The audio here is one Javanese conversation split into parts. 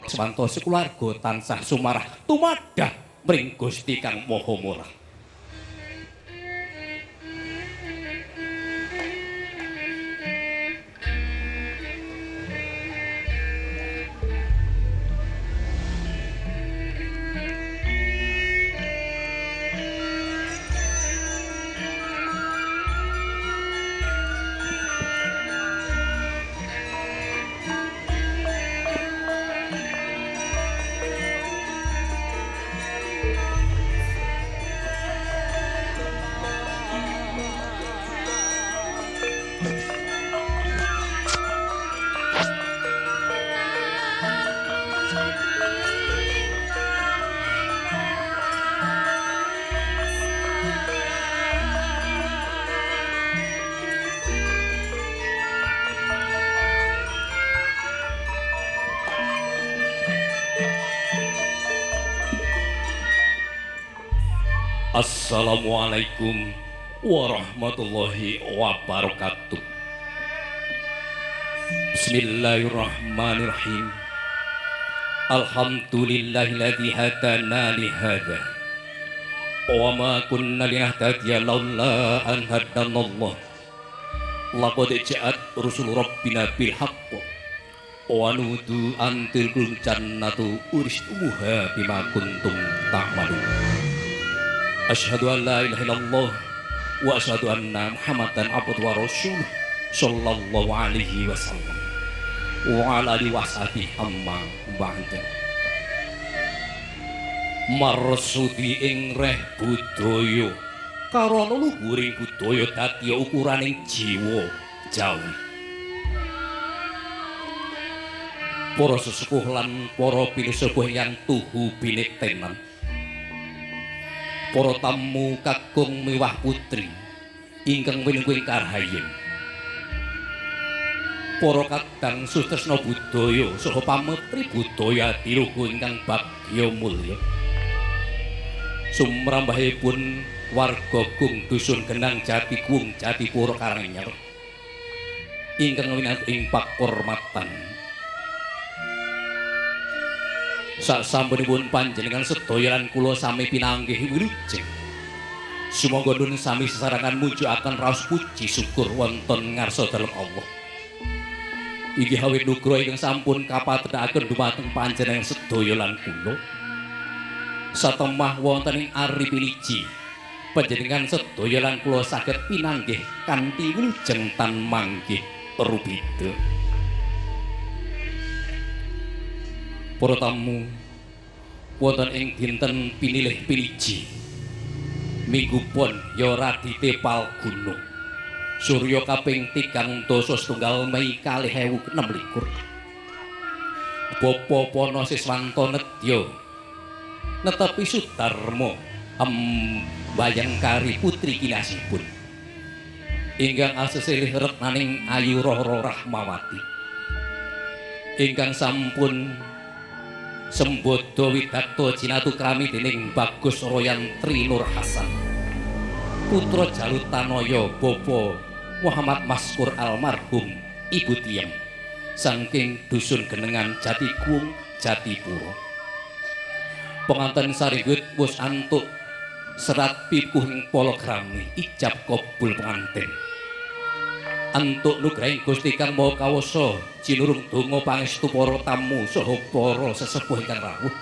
Swanto sekulawarga tansah sumarah tumadah mring Gusti Kang Maha Murah. Assalamualaikum warahmatullahi wabarakatuh. Bismillahirrahmanirrahim. Alhamdulillahilladzi hadana li hadza. Wa ma kunna linahtadiya laula an hadanallah. Laqad ja'at rusul rabbina bil haqq. Wa nudu an tilkul jannatu uristumuha bima kuntum ta'malun. Asyhadu an la ilaha illallah wa asyhadu anna Muhammadan abduhu wa rasuluh sallallahu alaihi wasallam wa ala alihi washabihi amma ba'da. Marsudi ing reh budaya karana luhuring budaya dadi ukuraning jiwa Jawi. Para sesepuh lan para pinusuh yang tuhu binitenan, para tamu kakung miwah putri ingkang winunging karhayen, para kadang sutresna budaya saha pametri budaya diluhu ingkang bagya mulya, sumrambahipun warga Gung Dusun Genang Jati Gung Jatipura Karanganyar ingkang winantu pakurmatan. Sasampunipun panjenengan sedaya lan kula sami pinanggih wilujeng. Sumangga nuwun sami sesarengan mujukaken raos puji syukur wonten ngarsa dalem Allah. Inggih awit nugra ingkang sampun kapatedhakaken dumateng panjenengan sedaya lan kula. Satemah wonten ing ari piniji, panjenengan sedaya lan kula saged pinanggih kanthi wilujeng tan manggih perubida. Para tamu wonten ing dinten pinilih piniji minggu pon ya radite Palguna Surya kaping 3 Mei 2026 Bapa Pana Siswanto nedya netepi Sudarma Bayangkari putri kinasipun ingkang asesilih retnaning Ayu Rara Rahmawati ingkang sampun Sembodo widakta jinatu krami dening Bagus Royan Tri Nur Hasan putra Jalutanaya Bapa Muhammad Maskur almarhum Ibu Tiyang saking dusun Genengan Jatigung Jatipura. Penganten saringgut wis antuk serat pipuhing palakrami ijab kabul pengantin. Antuk nugrahing Gusti Kang Maha Kawasa jinurung donga pangestu para tamu saha para sesepuh ingkang rawuh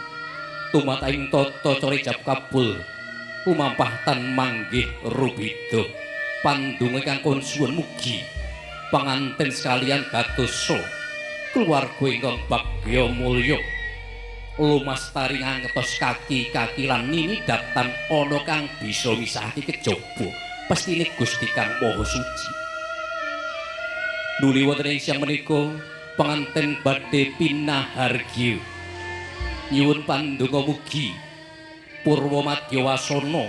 tumataing tata cara ijab kabul lumampah tan manggih rubida pandonga ingkang kon suwun mugi panganten sekalian gatosa keluarga ingkang bagya mulya lumastari ngantos kaki-kaki lan ninidatan ana kang bisa misahake kejaba pestine Gusti Kang Maha Suci. Nuli wonten ing siang menika penganten badhe pinahargya nyuwun pandonga mugi purwa madya wasana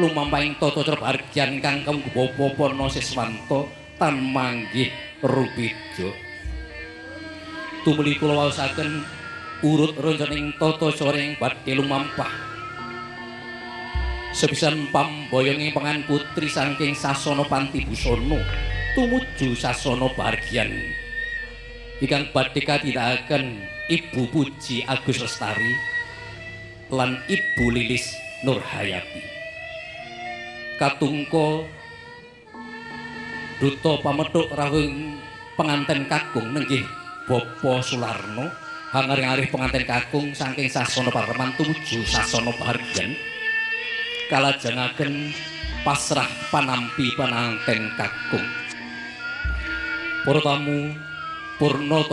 lumampahing tata cara bargyan ingkang Bapa Pana Siswanto tan manggih rubeda. Tumuli kula waosaken urut roncaning tata cara ing badhe lumampah sepisan pamboyonge pengan putri saking sasana Pantibusana tumuju sasana bargyan ingkang badhe katindakaken Ibu Puji Agus Lestari lan Ibu Lilis Nurhayati. Katungka duta pamethuk rawuhing penganten kakung nenggih Bapa Sularno hangaring-arih penganten kakung saking sasana pareman tumuju sasana pahargyan kalajengaken pasrah panampi penganten kakung. Para tamu purna